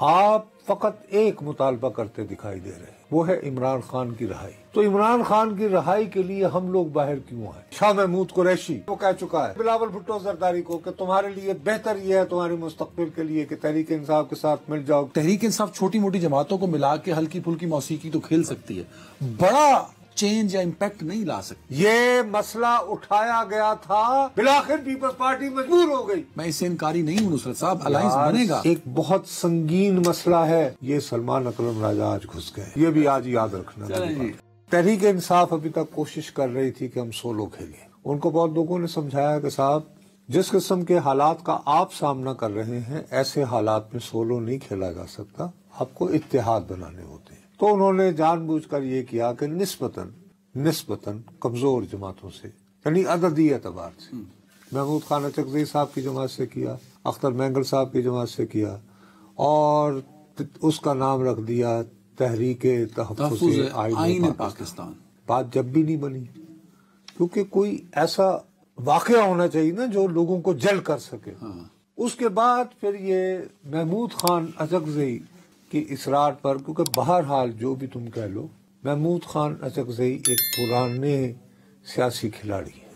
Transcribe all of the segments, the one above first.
آپ فقط ایک مطالبہ کرتے دکھائی دے رہے ہیں، وہ ہے عمران خان کی رہائی۔ تو عمران خان کی رہائی کے لیے ہم لوگ باہر کیوں آئے؟ شاہ محمود قریشی وہ کہہ چکا ہے بلاول بھٹو زرداری کو کہ تمہارے لیے بہتر یہ ہے تمہارے مستقبل کے لیے کہ تحریک انصاف کے ساتھ مل جاؤ۔ تحریک انصاف چھوٹی موٹی جماعتوں کو ملا کے ہلکی پھلکی موسیقی تو کھیل سکتی ہے، بڑا چینج یا امپیکٹ نہیں لا سکتی۔ یہ مسئلہ اٹھایا گیا تھا، بالآخر پیپلز پارٹی مجبور ہو گئی۔ میں اس سے انکاری نہیں ہوں نصرت صاحب، الائنس بنے گا۔ ایک بہت سنگین مسئلہ ہے، یہ سلمان اکرم راجہ آج گھس گئے، یہ بھی آج یاد رکھنا۔ تحریک انصاف ابھی تک کوشش کر رہی تھی کہ ہم سولو کھیلیں، ان کو بہت لوگوں نے سمجھایا کہ صاحب جس قسم کے حالات کا آپ سامنا کر رہے ہیں ایسے حالات میں سولو نہیں کھیلا جا سکتا، آپ کو اتحاد بنانے ہوتے ہیں۔ تو انہوں نے جان بوجھ کر یہ کیا کہ نسبتاً کمزور جماعتوں سے، یعنی عددی اعتبار سے، محمود خان اچکزئی صاحب کی جماعت سے کیا، اختر مینگل صاحب کی جماعت سے کیا، اور اس کا نام رکھ دیا تحریک تحفظ آئین پاکستان۔ بات جب بھی نہیں بنی، کیونکہ کوئی ایسا واقعہ ہونا چاہیے نا جو لوگوں کو جل کر سکے۔ اس کے بعد پھر یہ محمود خان اچکزئی کی اصرار پر، کیونکہ بہرحال جو بھی تم کہہ لو، محمود خان اچکزئی ایک پرانے سیاسی کھلاڑی ہیں۔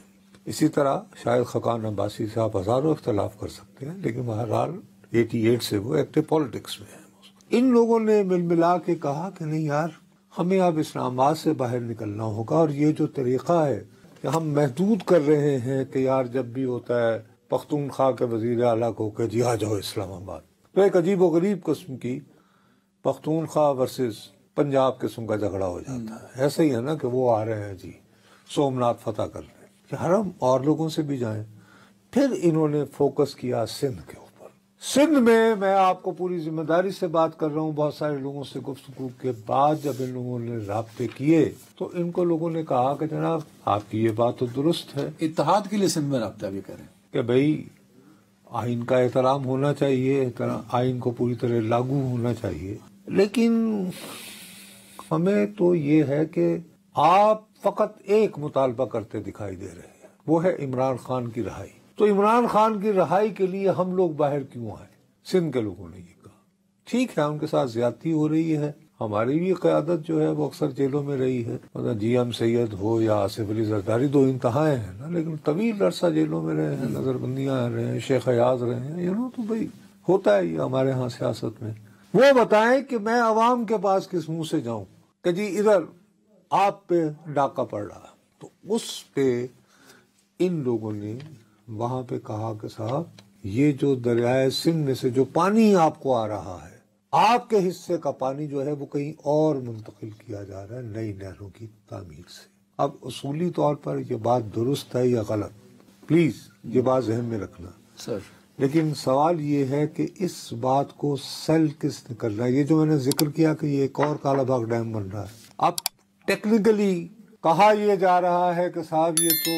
اسی طرح شاید خاقان عباسی صاحب ہزاروں اختلاف کر سکتے ہیں، لیکن بہرحال 88 سے وہ ایکٹیو پالیٹکس میں ہیں۔ ان لوگوں نے مل ملا کے کہا کہ نہیں یار، ہمیں اب اسلام آباد سے باہر نکلنا ہوگا، اور یہ جو طریقہ ہے کہ ہم محدود کر رہے ہیں کہ یار جب بھی ہوتا ہے پختونخوا کے وزیر اعلیٰ کو کہ جی آ جاؤ اسلام آباد، تو ایک عجیب و غریب قسم کی پختونخوا ورسز پنجاب قسم کا جھگڑا ہو جاتا ہے۔ ایسا ہی ہے نا کہ وہ آ رہے ہیں جی سومناتھ فتح کر رہے ہیں کہ ہم اور لوگوں سے بھی جائیں۔ پھر انہوں نے فوکس کیا سندھ کے اوپر۔ سندھ میں آپ کو پوری ذمہ داری سے بات کر رہا ہوں، بہت سارے لوگوں سے گفتگو کے بعد جب ان لوگوں نے رابطے کیے تو ان کو لوگوں نے کہا کہ جناب آپ کی یہ بات تو درست ہے، اتحاد کے لیے سندھ میں رابطہ بھی کریں کہ بھئی آئین کا احترام ہونا چاہیے، آئین کو پوری طرح لاگو ہونا چاہیے، لیکن ہمیں تو یہ ہے کہ آپ فقط ایک مطالبہ کرتے دکھائی دے رہے ہیں، وہ ہے عمران خان کی رہائی۔ تو عمران خان کی رہائی کے لیے ہم لوگ باہر کیوں آئے؟ سندھ کے لوگوں نے یہ کہا ٹھیک ہے، ان کے ساتھ زیادتی ہو رہی ہے، ہماری بھی قیادت جو ہے وہ اکثر جیلوں میں رہی ہے، جی ایم سید ہو یا آصف علی زرداری، دو انتہائیں ہیں نا، لیکن طویل عرصہ جیلوں میں رہے ہیں، نظر بندیاں رہے ہیں، شیخ ایاز رہے ہیں، تو بھائی ہوتا ہے یہ ہمارے ہاں سیاست میں۔ وہ بتائیں کہ میں عوام کے پاس کس منہ سے جاؤں کہ جی ادھر آپ پہ ڈاکہ پڑ رہا، تو اس پہ ان لوگوں نے وہاں پہ کہا کہ صاحب یہ جو دریائے سندھ میں سے جو پانی آپ کو آ رہا ہے، آپ کے حصے کا پانی جو ہے وہ کہیں اور منتقل کیا جا رہا ہے نئی نہروں کی تعمیر سے۔ اب اصولی طور پر یہ بات درست ہے یا غلط، پلیز یہ بات ذہن میں رکھنا سر، لیکن سوال یہ ہے کہ اس بات کو سیل کس نے کر رہا ہے؟ یہ جو میں نے ذکر کیا کہ یہ ایک اور کالا باغ ڈیم بن رہا ہے، اب ٹیکنیکلی کہا یہ جا رہا ہے کہ صاحب یہ تو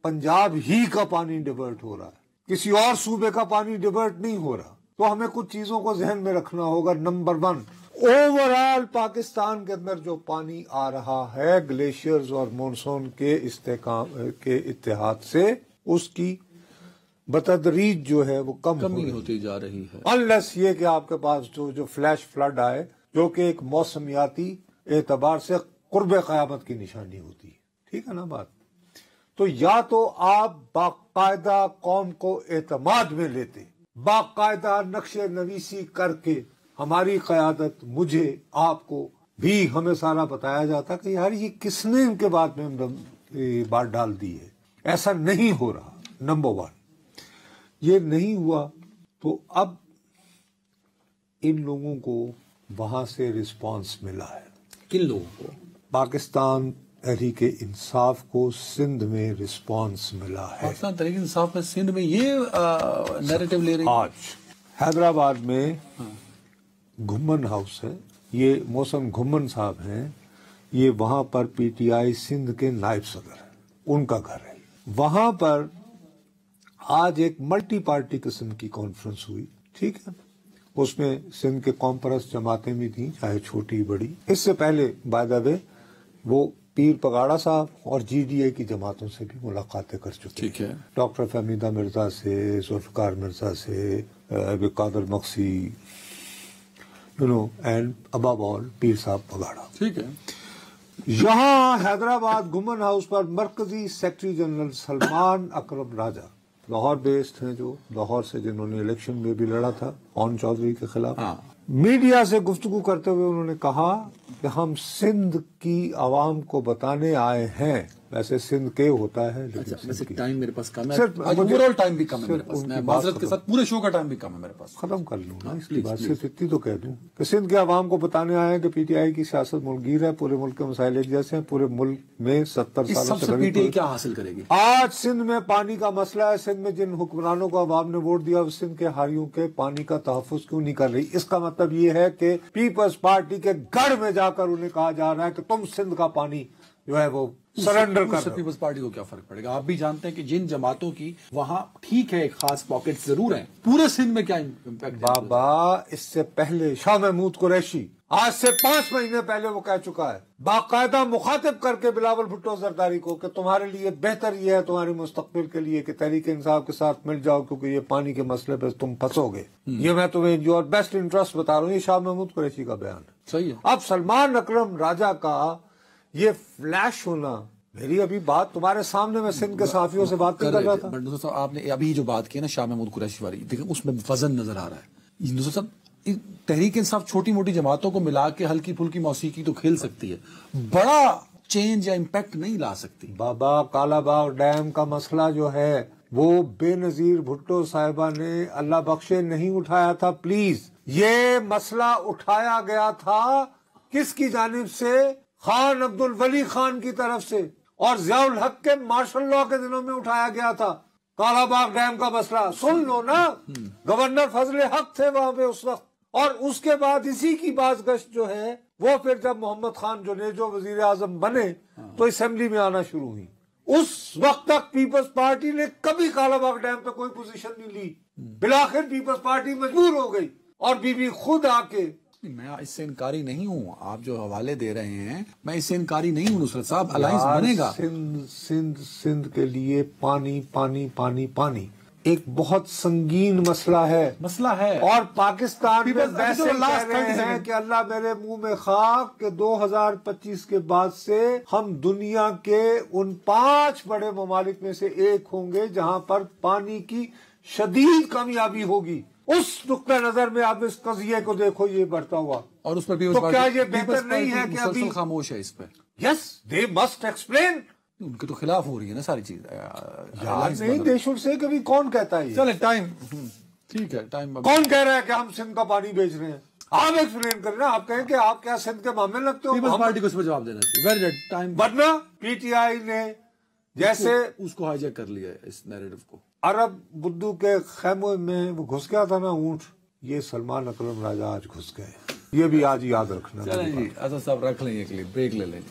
پنجاب ہی کا پانی ڈیورٹ ہو رہا ہے، کسی اور صوبے کا پانی ڈیورٹ نہیں ہو رہا۔ تو ہمیں کچھ چیزوں کو ذہن میں رکھنا ہوگا۔ نمبر 1، اوورآل پاکستان کے اندر جو پانی آ رہا ہے گلیشیئرز اور مونسون کے استحکام کے اتحاد سے، اس کی بتدریج جو ہے وہ کمی ہوتی جا رہی ہے، انلیس یہ کہ آپ کے پاس جو فلیش فلڈ آئے جو کہ ایک موسمیاتی اعتبار سے قرب قیامت کی نشانی ہوتی ہے۔ ٹھیک ہے نا بات؟ تو یا تو آپ باقاعدہ قوم کو اعتماد میں لیتے، باقاعدہ نقشے نویسی کر کے ہماری قیادت، مجھے، آپ کو بھی ہمیں سارا بتایا جاتا کہ یار یہ کس نے ان کے بعد میں بات ڈال دی ہے۔ ایسا نہیں ہو رہا۔ نمبر 1 یہ نہیں ہوا، تو اب ان لوگوں کو وہاں سے رسپانس ملا ہے۔ کن لوگوں کو؟ پاکستان تحریک انصاف کو سندھ میں رسپانس ملا ہے۔ پاکستان تحریک انصاف میں سندھ میں یہ نیریٹو لے رہی ہے۔ آج حیدرآباد میں گھمن ہاؤس ہے، یہ محسن گھمن صاحب ہیں، یہ وہاں پر پی ٹی آئی سندھ کے نائب صدر ہیں، ان کا گھر ہے۔ وہاں پر آج ایک ملٹی پارٹی قسم کی کانفرنس ہوئی، ٹھیک ہے، اس میں سندھ کے قوم پرست جماعتیں بھی تھیں، چاہے چھوٹی بڑی۔ اس سے پہلے بائی دا وے وہ پیر پگاڑا صاحب اور جی ڈی اے کی جماعتوں سے بھی ملاقاتیں کر چکے ہیں، ڈاکٹر فہمیدہ مرزا سے، ذوالفقار مرزا سے، قادر مقسی، and above all پیر صاحب پگاڑا. ٹھیک ہے. یہاں حیدرآباد گمن ہاؤس پر مرکزی سیکرٹری جنرل سلمان اکرم راجہ لاہور بیسڈ ہیں، جو لاہور سے جنہوں نے الیکشن میں بھی لڑا تھا اون چودھری کے خلاف، میڈیا سے گفتگو کرتے ہوئے انہوں نے کہا کہ ہم سندھ کی عوام کو بتانے آئے ہیں. ویسے سندھ کے ہوتا ہے لیکن ٹائم میرے پاس کم ہے، اوور آل ٹائم بھی کم ہے میرے پاس، میں معذرت کے ساتھ پورے شو کا ٹائم بھی کم ہے میرے پاس. ختم کر لوں نا اس کی بات، صرف اتنی تو کہہ دوں کہ سندھ کے عوام کو بتانے آئے ہیں کہ پی ٹی آئی کی سیاست ملگیر ہے، پورے ملک کے مسائل ایک جیسے ہیں، پورے ملک میں 70 سالوں سے پی ٹی آئی کیا حاصل کرے گی؟ آج سندھ میں پانی کا مسئلہ ہے. سندھ میں جن حکمرانوں کو عوام نے ووٹ دیا وہ سندھ کے ہاریوں کے پانی کا تحفظ کیوں نہیں کر رہی؟ اس کا مطلب یہ ہے کہ پیپلز پارٹی کے گڑھ میں جا کر انہیں کہا جا رہا ہے کہ تم سندھ کا پانی جو ہے وہ سرنڈر کر دو. پیپلز پارٹی کو کیا فرق پڑے گا؟ آپ بھی جانتے ہیں کہ جن جماعتوں کی وہاں ٹھیک ہے ایک خاص پاکٹ ضرور ہیں، پورے سندھ میں کیا امپیکٹ؟ بابا اس سے پہلے شاہ محمود قریشی آج سے 5 مہینے پہلے وہ کہہ چکا ہے باقاعدہ مخاطب کر کے بلاول بھٹو زرداری کو کہ تمہارے لیے بہتر یہ ہے تمہارے مستقبل کے لیے کہ تحریک انصاف کے ساتھ مل جاؤ، کیونکہ یہ پانی کے مسئلے پہ تم پھنسو گے. یہ میں تمہیں یور بیسٹ انٹرسٹ بتا رہا ہوں، یہ شاہ محمود قریشی کا بیان ہے. صحیح ہے. اب سلمان اکرم راجہ کا یہ فلیش ہونا، میری ابھی بات تمہارے سامنے میں سندھ کے صحافیوں سے بات کر رہا تھا. بٹ صاحب آپ نے ابھی جو بات کی نا شاہ محمود قریشی والی، دیکھیں اس میں وزن نظر آ رہا ہے. دوستو صاحب تحریک انصاف چھوٹی موٹی جماعتوں کو ملا کے ہلکی پھلکی موسیقی تو کھیل سکتی ہے، بڑا چینج یا امپیکٹ نہیں لا سکتی. بابا کالا باغ ڈیم کا مسئلہ جو ہے وہ بے نظیر بھٹو صاحبہ نے اللہ بخشے نہیں اٹھایا تھا. پلیز یہ مسئلہ اٹھایا گیا تھا کس کی جانب سے؟ خان عبد الولی خان کی طرف سے، اور ضیاء الحق کے مارشل لاء کے دنوں میں اٹھایا گیا تھا کالا باغ ڈیم کا مسئلہ. سن لو نا، گورنر فضل حق تھے وہاں پہ اس وقت. اور اس کے بعد اسی کی باز گشت جو ہے وہ پھر جب محمد خان جنیجو وزیر اعظم بنے تو اسمبلی میں آنا شروع ہوئی. اس وقت تک پیپلز پارٹی نے کبھی کالا باغ ڈیم پہ کوئی پوزیشن نہیں لی. بالآخر پیپلز پارٹی مجبور ہو گئی اور بی بی خود آ کے. میں اس سے انکاری نہیں ہوں، آپ جو حوالے دے رہے ہیں میں اس سے انکاری نہیں ہوں. نصرت صاحب الائنس بنے گا. سندھ کے لیے پانی پانی پانی پانی ایک بہت سنگین مسئلہ ہے اور پاکستان میں ویسے کہہ رہے ہیں کہ اللہ میرے منہ میں خاک کہ 2025 کے بعد سے ہم دنیا کے ان 5 بڑے ممالک میں سے ایک ہوں گے جہاں پر پانی کی شدید کمیابی ہوگی. اس نقطہ نظر میں آپ اس قضیے کو دیکھو یہ بڑھتا ہوا، اور اس پر بھی تو کیا یہ بہتر نہیں ہے کہ ابھی خاموش ہے اس پہ؟ یس دے مسٹ ایکسپلین. ان کے تو خلاف ہو رہی ہے نا ساری چیز. یار نہیں دے شوڈ سے کبھی کون کہتا ہے؟ چلے ٹائم ٹھیک ہے. ٹائم کون کہہ رہا ہے کہ ہم سندھ کا پانی بیچ رہے ہیں؟ آپ ایکسپلین کریں نا. آپ کہیں کہ آپ کیا سندھ کے معاملے لگتے ہو؟ پیپلز پارٹی کو اس پہ جواب دینا چاہیے. Very good. ٹائم. ورنہ پی ٹی آئی نے جیسے اس کو ہائی جیک کر لیا ہے اس نیریٹو کو. عرب بدو کے خیمے میں وہ گھس گیا تھا نا اونٹ، یہ سلمان اکرم راجہ آج گھس گئے. یہ بھی آج یاد رکھنا. چلیں جی اسد صاحب رکھ لیں، ایک بریک لے لیں.